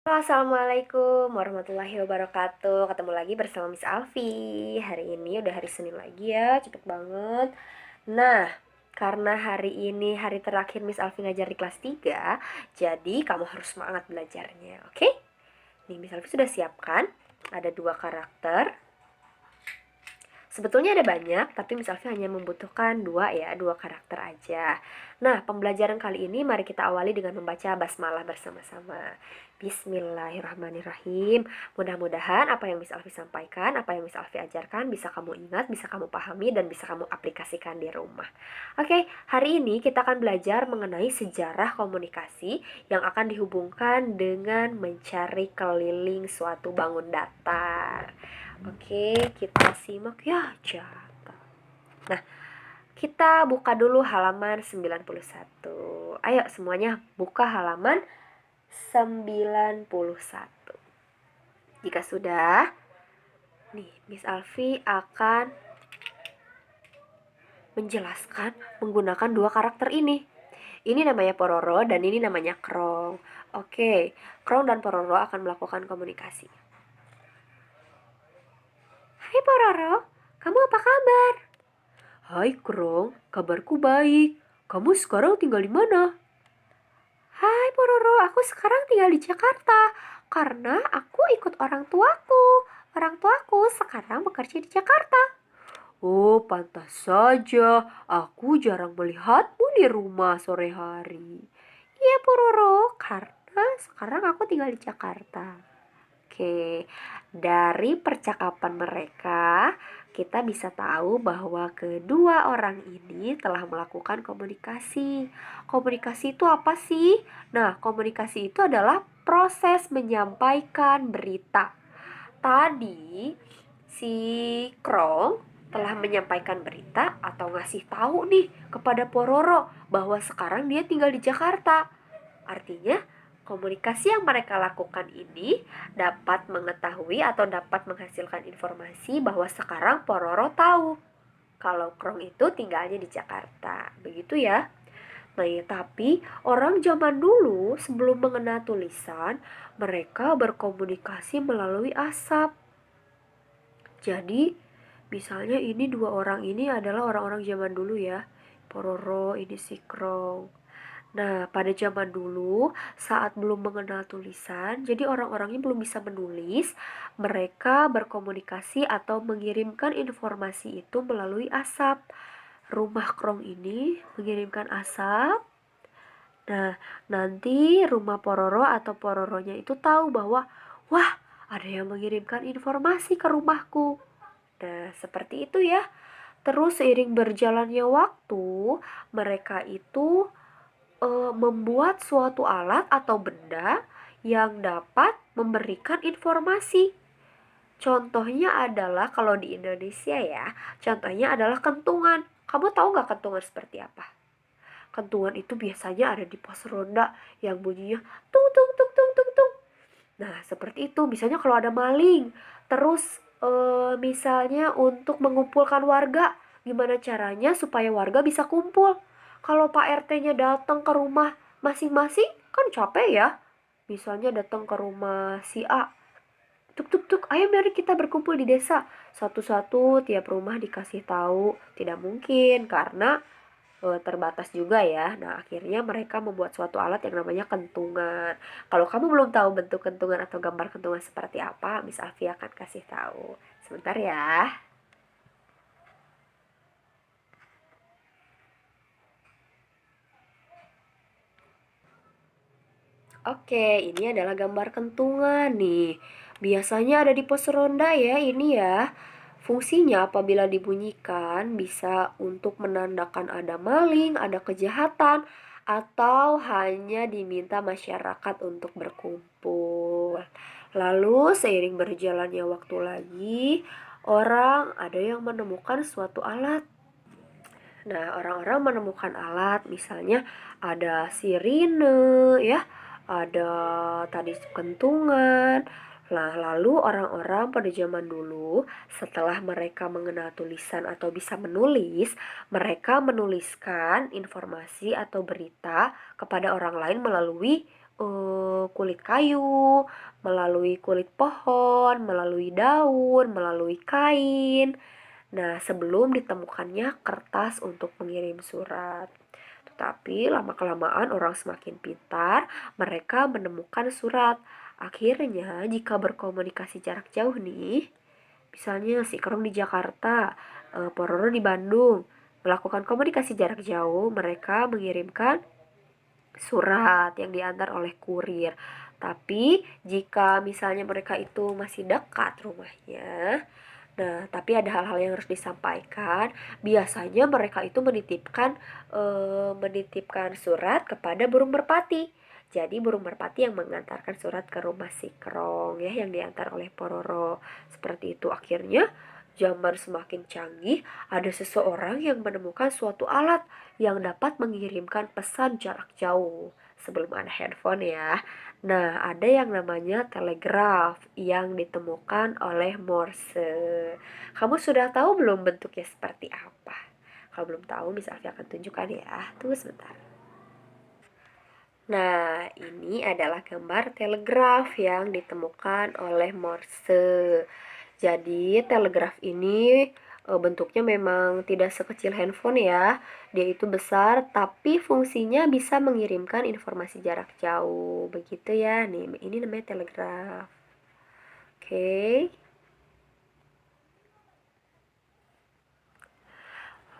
Assalamualaikum warahmatullahi wabarakatuh. Ketemu lagi bersama Miss Alfi. Hari ini udah hari Senin lagi ya, cepet banget. Nah, karena hari ini hari terakhir Miss Alfi ngajar di kelas 3, jadi kamu harus semangat belajarnya, oke? Nih, Miss Alfi sudah siapkan. Ada 2 karakter. Sebetulnya ada banyak, tapi Miss Alfi hanya membutuhkan 2 karakter aja. Nah, pembelajaran kali ini mari kita awali dengan membaca basmalah bersama-sama. Bismillahirrahmanirrahim. Mudah-mudahan apa yang Miss Alfi sampaikan, apa yang Miss Alfi ajarkan bisa kamu ingat, bisa kamu pahami, dan bisa kamu aplikasikan di rumah. Oke, hari ini kita akan belajar mengenai sejarah komunikasi yang akan dihubungkan dengan mencari keliling suatu bangun datar. Oke, kita simak ya, Jaka. Nah, kita buka dulu halaman 91. Ayo semuanya buka halaman 91. Jika sudah, nih Miss Alfi akan menjelaskan menggunakan 2 karakter ini. Ini namanya Pororo dan ini namanya Krong. Oke, Krong dan Pororo akan melakukan komunikasi. Hai Pororo, kamu apa kabar? Hai Krong, kabarku baik. Kamu sekarang tinggal di mana? Hai Pororo, aku sekarang tinggal di Jakarta karena aku ikut orang tuaku. Orang tuaku sekarang bekerja di Jakarta. Oh, pantas saja. Aku jarang melihatmu di rumah sore hari. Iya Pororo, karena sekarang aku tinggal di Jakarta. Oke, dari percakapan mereka, kita bisa tahu bahwa kedua orang ini telah melakukan komunikasi. Komunikasi itu apa sih? Nah, komunikasi itu adalah proses menyampaikan berita. Tadi, si Krong telah menyampaikan berita atau ngasih tahu nih kepada Pororo bahwa sekarang dia tinggal di Jakarta. Artinya, komunikasi yang mereka lakukan ini dapat mengetahui atau dapat menghasilkan informasi bahwa sekarang Pororo tahu kalau Krong itu tinggalnya di Jakarta. Begitu ya. Nah, ya, tapi orang zaman dulu sebelum mengenal tulisan, mereka berkomunikasi melalui asap. Jadi, misalnya ini 2 orang ini adalah orang-orang zaman dulu ya. Pororo, ini si Krong. Nah, pada zaman dulu, saat belum mengenal tulisan, jadi orang-orangnya belum bisa menulis, mereka berkomunikasi atau mengirimkan informasi itu melalui asap. Rumah Krong ini mengirimkan asap. Nah, nanti rumah Pororo atau Pororonya itu tahu bahwa, wah, ada yang mengirimkan informasi ke rumahku. Nah, seperti itu ya. Terus seiring berjalannya waktu, mereka itu membuat suatu alat atau benda yang dapat memberikan informasi. Contohnya adalah kalau di Indonesia ya, contohnya adalah kentungan. Kamu tahu nggak kentungan seperti apa? Kentungan itu biasanya ada di pos ronda yang bunyinya tung tung tung tung tung tung. Nah, seperti itu. Misalnya kalau ada maling, terus misalnya untuk mengumpulkan warga, gimana caranya supaya warga bisa kumpul? Kalau Pak RT-nya datang ke rumah masing-masing, kan capek ya. Misalnya datang ke rumah si A, tuk tuk tuk, ayo mari kita berkumpul di desa. Satu-satu tiap rumah dikasih tahu. Tidak mungkin karena terbatas juga ya. Nah, akhirnya mereka membuat suatu alat yang namanya kentungan. Kalau kamu belum tahu bentuk kentungan atau gambar kentungan seperti apa, Miss Alfi akan kasih tahu. Sebentar ya. Oke, ini adalah gambar kentungan nih. Biasanya ada di pos ronda ya, ini ya. Fungsinya apabila dibunyikan bisa untuk menandakan ada maling, ada kejahatan, atau hanya diminta masyarakat untuk berkumpul. Lalu seiring berjalannya waktu lagi, orang ada yang menemukan suatu alat. Nah, orang-orang menemukan alat, misalnya ada sirine ya, ada tadi kentungan. Nah, lalu orang-orang pada zaman dulu setelah mereka mengenal tulisan atau bisa menulis, mereka menuliskan informasi atau berita kepada orang lain melalui kulit kayu, melalui kulit pohon, melalui daun, melalui kain. Nah, sebelum ditemukannya kertas untuk mengirim surat. Tetapi lama-kelamaan orang semakin pintar, mereka menemukan surat. Akhirnya, jika berkomunikasi jarak jauh nih, misalnya si Kerong di Jakarta, Pororo di Bandung, melakukan komunikasi jarak jauh, mereka mengirimkan surat yang diantar oleh kurir. Tapi jika misalnya mereka itu masih dekat rumahnya, nah tapi ada hal-hal yang harus disampaikan. Biasanya mereka itu menitipkan surat kepada burung merpati. Jadi burung merpati yang mengantarkan surat ke rumah si Krong ya, yang diantar oleh Pororo. Seperti itu. Akhirnya zaman semakin canggih, ada seseorang yang menemukan suatu alat yang dapat mengirimkan pesan jarak jauh. Sebelum ada handphone ya. Nah, ada yang namanya telegraf yang ditemukan oleh Morse. Kamu sudah tahu belum bentuknya seperti apa? Kalau belum tahu, Miss Alfi akan tunjukkan ya. Tunggu sebentar. Nah, ini adalah gambar telegraf yang ditemukan oleh Morse. Jadi, telegraf ini bentuknya memang tidak sekecil handphone ya. Dia itu besar, tapi fungsinya bisa mengirimkan informasi jarak jauh. Begitu ya. Nih, ini namanya telegraf. Oke.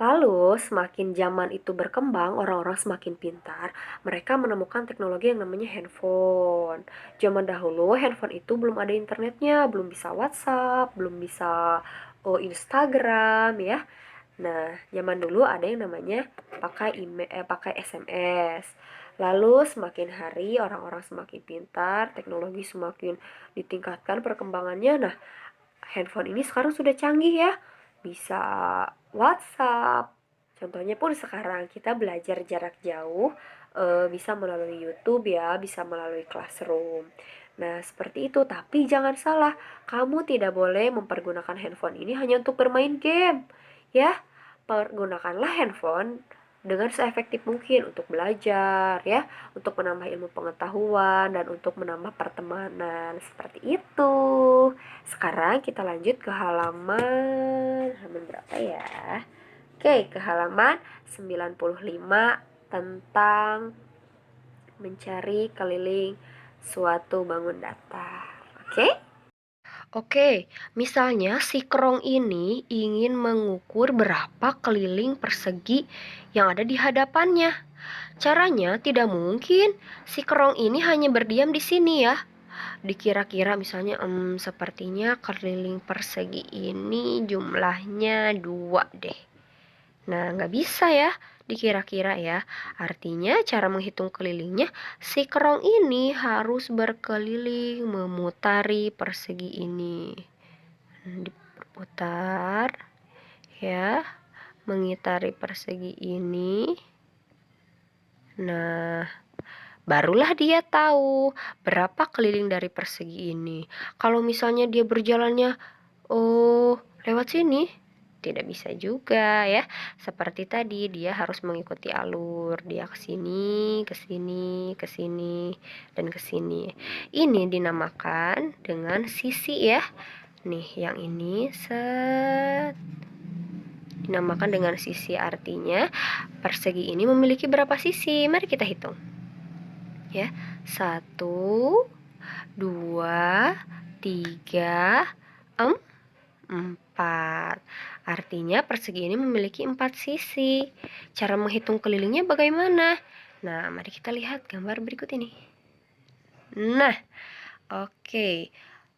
Lalu, semakin zaman itu berkembang, orang-orang semakin pintar, mereka menemukan teknologi yang namanya handphone. Zaman dahulu, handphone itu belum ada internetnya, belum bisa WhatsApp, belum bisa Instagram ya. Nah, zaman dulu ada yang namanya pakai email, pakai SMS. Lalu semakin hari orang-orang semakin pintar, teknologi semakin ditingkatkan perkembangannya. Nah, handphone ini sekarang sudah canggih ya. Bisa WhatsApp. Contohnya pun sekarang kita belajar jarak jauh, bisa melalui YouTube ya, bisa melalui Classroom. Nah, seperti itu. Tapi jangan salah, kamu tidak boleh mempergunakan handphone ini hanya untuk bermain game. Ya, pergunakanlah handphone dengan seefektif mungkin untuk belajar ya, untuk menambah ilmu pengetahuan dan untuk menambah pertemanan. Seperti itu. Sekarang kita lanjut ke halaman berapa ya? Oke, ke halaman 95 tentang mencari keliling suatu bangun datar. Oke? Oke, misalnya si Krong ini ingin mengukur berapa keliling persegi yang ada di hadapannya. Caranya tidak mungkin si Krong ini hanya berdiam di sini ya. Dikira-kira misalnya sepertinya keliling persegi ini jumlahnya 2 deh. Nah, nggak bisa ya dikira-kira ya. Artinya cara menghitung kelilingnya, si Kerong ini harus berkeliling memutari persegi ini. Diputar ya, mengitari persegi ini. Nah, barulah dia tahu berapa keliling dari persegi ini. Kalau misalnya dia berjalannya lewat sini, tidak bisa juga ya. Seperti tadi, dia harus mengikuti alur. Dia ke sini, ke sini, ke sini, dan ke sini. Ini dinamakan dengan sisi ya. Nih, yang ini dinamakan dengan sisi, artinya persegi ini memiliki berapa sisi? Mari kita hitung. Ya, 1, 2, 3, 4. Artinya persegi ini memiliki 4 sisi. Cara menghitung kelilingnya bagaimana? Nah, mari kita lihat gambar berikut ini. Nah, oke.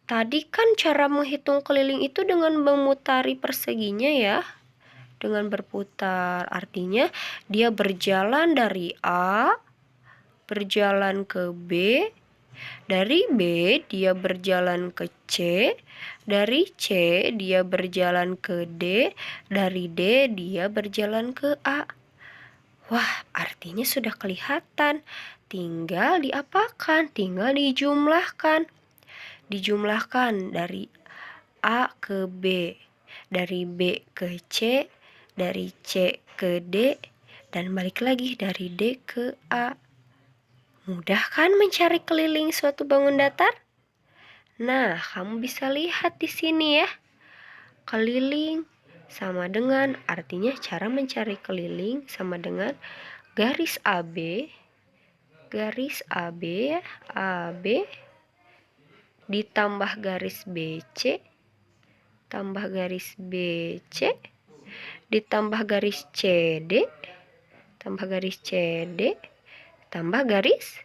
Tadi kan cara menghitung keliling itu dengan memutari perseginya ya. Dengan berputar. Artinya dia berjalan dari A, berjalan ke B, dari B dia berjalan ke C, dari C dia berjalan ke D, dari D dia berjalan ke A. Wah, artinya sudah kelihatan. Tinggal diapakan? Tinggal dijumlahkan. Dijumlahkan dari A ke B, dari B ke C, dari C ke D, dan balik lagi dari D ke A. Mudah kan mencari keliling suatu bangun datar? Nah, kamu bisa lihat di sini ya. Keliling sama dengan, artinya cara mencari keliling sama dengan garis AB, ya, AB ditambah garis BC, tambah garis BC, ditambah garis CD, tambah garis CD, tambah garis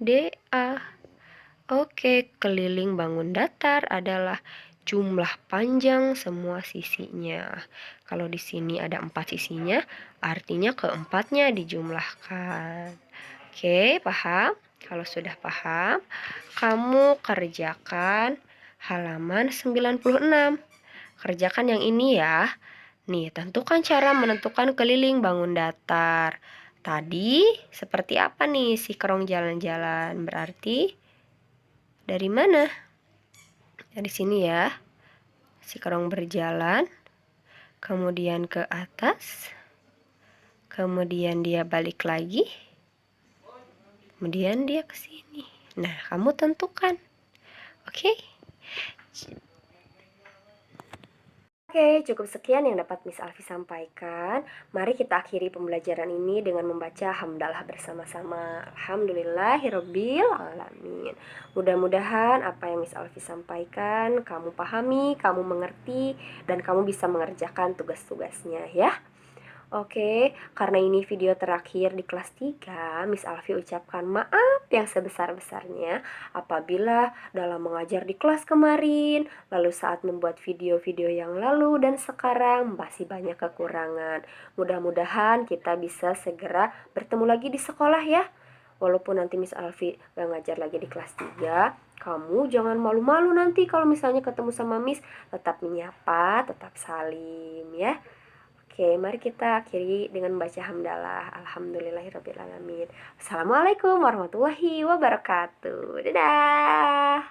DA. Oke, keliling bangun datar adalah jumlah panjang semua sisinya. Kalau di sini ada 4 sisinya, artinya keempatnya dijumlahkan. Oke, paham? Kalau sudah paham, kamu kerjakan halaman 96. Kerjakan yang ini ya. Nih, tentukan cara menentukan keliling bangun datar. Tadi seperti apa nih si kerong jalan-jalan? Berarti dari mana? Dari sini ya. Si kerong berjalan, kemudian ke atas, kemudian dia balik lagi, kemudian dia ke sini. Nah, kamu tentukan. Oke? Oke, cukup sekian yang dapat Miss Alfi sampaikan. Mari kita akhiri pembelajaran ini dengan membaca hamdalah bersama-sama. Alhamdulillahirabbil alamin. Mudah-mudahan apa yang Miss Alfi sampaikan kamu pahami, kamu mengerti, dan kamu bisa mengerjakan tugas-tugasnya ya. Oke, karena ini video terakhir di kelas 3, Miss Alfi ucapkan maaf yang sebesar-besarnya apabila dalam mengajar di kelas kemarin, lalu saat membuat video-video yang lalu dan sekarang masih banyak kekurangan. Mudah-mudahan kita bisa segera bertemu lagi di sekolah ya. Walaupun nanti Miss Alfi gak ngajar lagi di kelas 3, kamu jangan malu-malu nanti kalau misalnya ketemu sama Miss, tetap menyapa, tetap salim ya. Oke, mari kita akhiri dengan membaca hamdalah. Alhamdulillahirrabbilalamin. Assalamualaikum warahmatullahi wabarakatuh. Dadah.